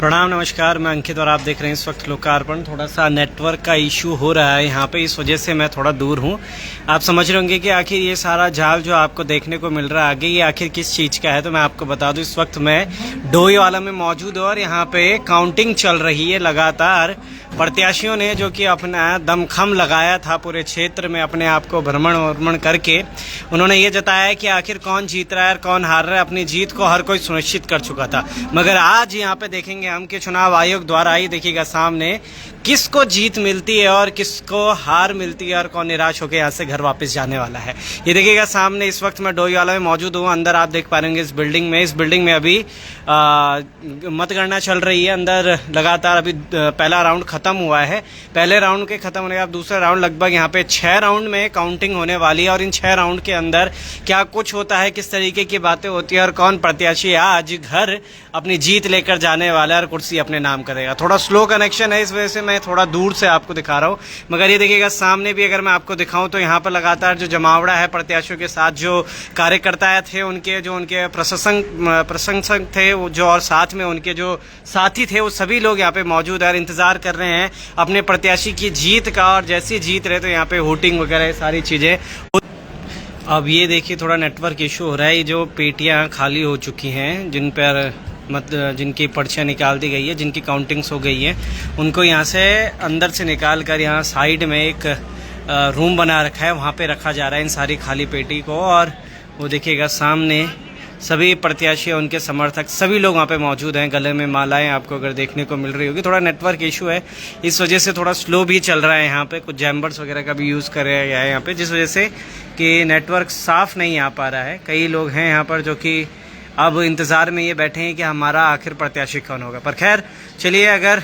प्रणाम, नमस्कार। मैं अंकित और आप देख रहे हैं इस वक्त लोकार्पण। थोड़ा सा नेटवर्क का इशू हो रहा है यहाँ पे, इस वजह से मैं थोड़ा दूर हूँ। आप समझ रहे होंगे कि आखिर ये सारा जाल जो आपको देखने को मिल रहा है आगे, ये आखिर किस चीज़ का है। तो मैं आपको बता दूँ, इस वक्त मैं डोईवाला में मौजूद हूँ और यहाँ पे काउंटिंग चल रही है लगातार। प्रत्याशियों ने जो कि अपना दमखम लगाया था पूरे क्षेत्र में, अपने आप को भ्रमण करके उन्होंने ये जताया है कि आखिर कौन जीत रहा है और कौन हार रहा है। अपनी जीत को हर कोई सुनिश्चित कर चुका था, मगर आज यहाँ पे देखेंगे हम कि चुनाव आयोग द्वारा ही देखिएगा सामने किसको जीत मिलती है और किसको हार मिलती है और कौन निराश होकर यहाँ से घर वापस जाने वाला है। ये देखिएगा सामने इस वक्त मैं डोईवाला में मौजूद हूँ। अंदर आप देख पा रहे होंगे इस बिल्डिंग में अभी मतगणना चल रही है। अंदर लगातार अभी पहला राउंड खत्म हुआ है। पहले राउंड के खत्म होने के बाद दूसरा राउंड, लगभग यहाँ पे 6 राउंड में काउंटिंग होने वाली है। और इन 6 राउंड के अंदर क्या कुछ होता है, किस तरीके की बातें होती है और कौन प्रत्याशी आज घर अपनी जीत लेकर जाने वाला है और कुर्सी अपने नाम करेगा। थोड़ा स्लो कनेक्शन है, इस वजह से मैं थोड़ा दूर से आपको दिखा रहा हूँ। मगर ये देखिएगा सामने भी अगर मैं आपको दिखाऊं तो यहाँ पर लगातार जो जमावड़ा है प्रत्याशियों के साथ, जो कार्यकर्ता थे उनके, जो उनके प्रशंसक थे जो, और साथ में उनके जो साथी थे, वो सभी लोग यहाँ पे मौजूद है और इंतजार कर रहे हैं अपने प्रत्याशी की जीत का। और जैसे जीत रहे तो यहाँ पे वोटिंग वगैरह सारी चीजें। अब ये देखिए थोड़ा नेटवर्क इशू हो रहा है। जो पेटियां खाली हो चुकी हैं, जिन पर जिनकी पर्चियाँ निकाल दी गई है, जिनकी काउंटिंग्स हो गई है, उनको यहाँ से अंदर से निकाल कर यहाँ साइड में एक रूम बना रखा है, वहाँ पे रखा जा रहा है इन सारी खाली पेटी को। और वो देखिएगा सामने सभी प्रत्याशी, उनके समर्थक, सभी लोग वहाँ पे मौजूद हैं। गले में मालाएं आपको अगर देखने को मिल रही होगी। थोड़ा नेटवर्क इशू है, इस वजह से थोड़ा स्लो भी चल रहा है यहाँ पे। कुछ जैम्बर्स वगैरह का भी यूज़ कर रहे हैं यहाँ पे, जिस वजह से कि नेटवर्क साफ नहीं आ पा रहा है। कई लोग हैं यहाँ पर जो कि अब इंतज़ार में ये बैठे हैं कि हमारा आखिर प्रत्याशी कौन होगा। पर खैर चलिए, अगर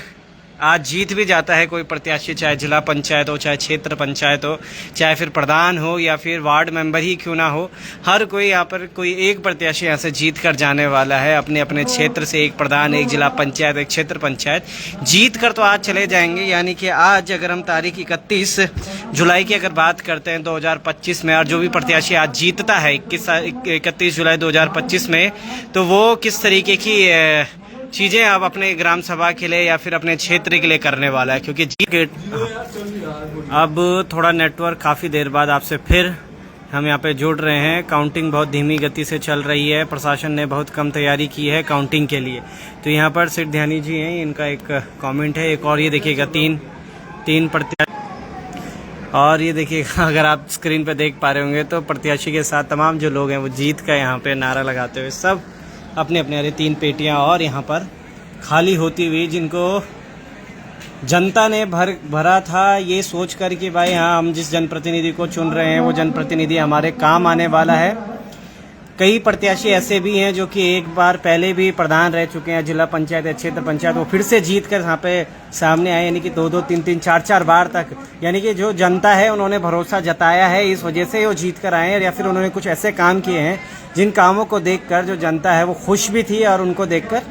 आज जीत भी जाता है कोई प्रत्याशी, चाहे जिला पंचायत हो, चाहे क्षेत्र पंचायत हो, चाहे फिर प्रधान हो या फिर वार्ड मेंबर ही क्यों ना हो, हर कोई यहाँ पर कोई एक प्रत्याशी यहाँ से जीत कर जाने वाला है। अपने अपने क्षेत्र से एक प्रधान, एक जिला पंचायत, एक क्षेत्र पंचायत जीत कर तो आज चले जाएंगे। यानी कि आज अगर हम तारीख 31 जुलाई की अगर बात करते हैं 2025 में, और जो भी प्रत्याशी आज जीतता है 31 जुलाई 2025 में, तो वो किस तरीके की चीज़ें अब अपने ग्राम सभा के लिए या फिर अपने क्षेत्र के लिए करने वाला है। क्योंकि अब थोड़ा नेटवर्क काफ़ी देर बाद आपसे फिर हम यहाँ पे जुड़ रहे हैं। काउंटिंग बहुत धीमी गति से चल रही है, प्रशासन ने बहुत कम तैयारी की है काउंटिंग के लिए। तो यहाँ पर सिद्ध ध्यानी जी हैं, इनका एक कमेंट है। एक और ये देखिएगा तीन प्रत्याशी, और ये देखिएगा अगर आप स्क्रीन पे देख पा रहे होंगे तो प्रत्याशी के साथ तमाम जो लोग हैं वो जीत का यहाँ पे नारा लगाते हुए सब अपने अपने 3 पेटियां और यहाँ पर खाली होती हुई, जिनको जनता ने भरा था ये सोच कर कि भाई हाँ, हम जिस जनप्रतिनिधि को चुन रहे हैं वो जनप्रतिनिधि हमारे काम आने वाला है। कई प्रत्याशी ऐसे भी हैं जो कि एक बार पहले भी प्रधान रह चुके हैं, जिला पंचायत या क्षेत्र पंचायत, वो फिर से जीत कर यहाँ पे सामने आए। यानी कि 2-2, 3-3, 4-4 बार तक, यानी कि जो जनता है उन्होंने भरोसा जताया है, इस वजह से वो जीत कर आए हैं। या फिर उन्होंने कुछ ऐसे काम किए हैं जिन कामों को देखकर जो जनता है वो खुश भी थी और उनको देखकर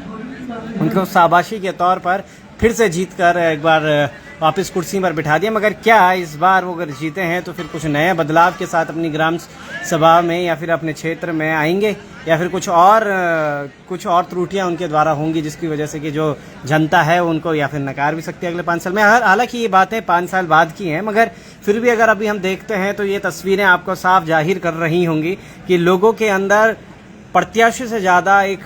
उनको शाबाशी के तौर पर फिर से जीत कर एक बार वापस कुर्सी पर बिठा दिया। मगर क्या इस बार वो अगर जीते हैं तो फिर कुछ नए बदलाव के साथ अपनी ग्राम सभा में या फिर अपने क्षेत्र में आएंगे, या फिर कुछ और त्रुटियां उनके द्वारा होंगी जिसकी वजह से कि जो जनता है उनको या फिर नकार भी सकती है अगले 5 साल में। हालांकि ये बातें 5 साल बाद की हैं, मगर फिर भी अगर अभी हम देखते हैं तो ये तस्वीरें आपको साफ जाहिर कर रही होंगी कि लोगों के अंदर प्रत्याशी से ज़्यादा एक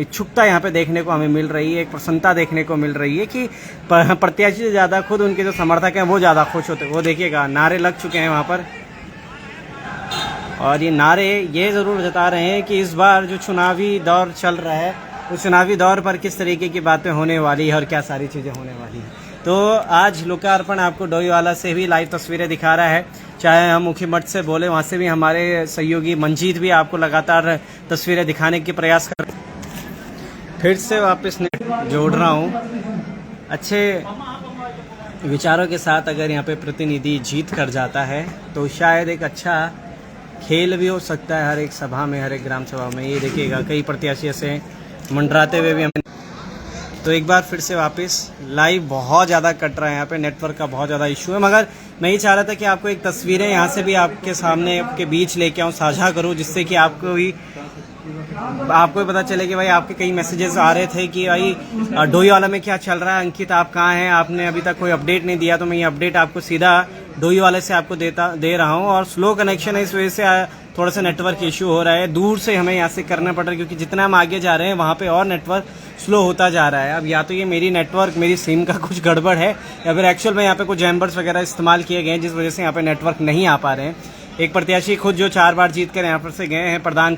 इच्छुकता यहाँ पे देखने को हमें मिल रही है, एक प्रसन्नता देखने को मिल रही है कि प्रत्याशी से ज़्यादा खुद उनके जो समर्थक हैं वो ज़्यादा खुश होते। वो देखिएगा नारे लग चुके हैं वहाँ पर, और ये नारे ये ज़रूर जता रहे हैं कि इस बार जो चुनावी दौर चल रहा है उस चुनावी दौर पर किस तरीके की बातें होने वाली है और क्या सारी चीज़ें होने वाली हैं। तो आज लोकार्पण आपको डोईवाला से भी लाइव तस्वीरें दिखा रहा है। चाहे हम मुखी मठ से बोले, वहाँ से भी हमारे सहयोगी मंजीत भी आपको लगातार तस्वीरें दिखाने की प्रयास कर। फिर से वापस जोड़ रहा हूँ। अच्छे विचारों के साथ अगर यहाँ पे प्रतिनिधि जीत कर जाता है तो शायद एक अच्छा खेल भी हो सकता है हर एक सभा में, हर एक ग्राम सभा में। ये देखिएगा कई प्रत्याशी ऐसे मंडराते हुए भी हमें। तो एक बार फिर से वापस लाइव बहुत ज़्यादा कट रहा है, यहाँ पे नेटवर्क का बहुत ज़्यादा इशू है। मगर मैं ये चाह रहा था कि आपको एक तस्वीरें यहाँ से भी आपके सामने के बीच लेके आऊँ, साझा करूँ, जिससे कि आपको भी आपको भी पता चले कि भाई आपके कई मैसेजेस आ रहे थे कि भाई डोईवाला में क्या चल रहा है, अंकित आप कहाँ हैं, आपने अभी तक कोई अपडेट नहीं दिया। तो मैं ये अपडेट आपको सीधा डोईवाले से आपको दे रहा हूँ। और स्लो कनेक्शन है, इस वजह से थोड़ा सा नेटवर्क इशू हो रहा है। दूर से हमें यहाँ से करना पड़ रहा है क्योंकि जितना हम आगे जा रहे हैं वहाँ पे और नेटवर्क स्लो होता जा रहा है। अब या तो ये मेरी नेटवर्क, मेरी सिम का कुछ गड़बड़ है, या फिर एक्चुअल में यहाँ पे कुछ जैम्बर्स वगैरह इस्तेमाल किए गए हैं जिस वजह से यहाँ पे नेटवर्क नहीं आ पा रहे हैं। एक प्रत्याशी खुद जो 4 बार जीत कर यहाँ पर से गए हैं, प्रधान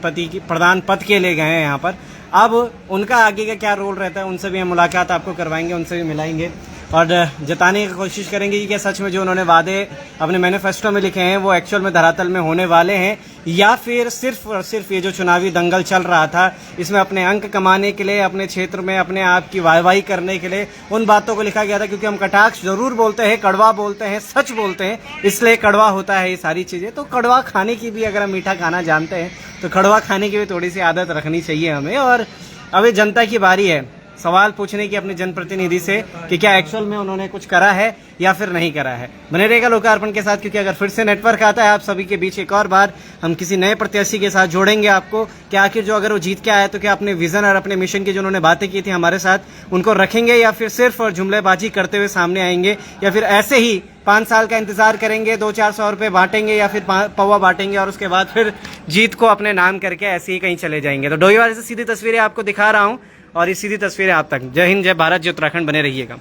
पद के लिए गए हैं यहाँ पर। अब उनका आगे का क्या रोल रहता है, उनसे भी हम मुलाकात आपको करवाएंगे, उनसे भी मिलाएंगे और जताने की कोशिश करेंगे कि क्या सच में जो उन्होंने वादे अपने मैनिफेस्टो में लिखे हैं वो एक्चुअल में धरातल में होने वाले हैं, या फिर सिर्फ और सिर्फ ये जो चुनावी दंगल चल रहा था इसमें अपने अंक कमाने के लिए, अपने क्षेत्र में अपने आप की वाहवाही करने के लिए उन बातों को लिखा गया था। क्योंकि हम कटाक्ष जरूर बोलते हैं, कड़वा बोलते हैं, सच बोलते हैं, इसलिए कड़वा होता है ये सारी चीज़ें। तो कड़वा खाने की भी, अगर हम मीठा खाना जानते हैं तो कड़वा खाने की भी थोड़ी सी आदत रखनी चाहिए हमें। और अभी जनता की बारी है सवाल पूछने की अपने जनप्रतिनिधि से कि क्या एक्चुअल में उन्होंने कुछ करा है या फिर नहीं करा है। बने रहेगा लोकार्पण के साथ, क्योंकि अगर फिर से नेटवर्क आता है आप सभी के बीच एक और बार हम किसी नए प्रत्याशी के साथ जोड़ेंगे आपको कि आखिर जो अगर वो जीत के आया तो क्या अपने विजन और अपने मिशन की जो उन्होंने बातें की थी हमारे साथ उनको रखेंगे, या फिर सिर्फ और जुमलेबाजी करते हुए सामने आएंगे, या फिर ऐसे ही 5 साल का इंतजार करेंगे, 200-400 रुपए बांटेंगे या फिर पौवा बांटेंगे और उसके बाद फिर जीत को अपने नाम करके ऐसे ही कहीं चले जाएंगे। तो डोईवाला से सीधी तस्वीरें आपको दिखा रहा हूँ और ये सीधी तस्वीरें आप तक। जय हिंद, जय भारत, जय उत्तराखंड। बने रहिएगा।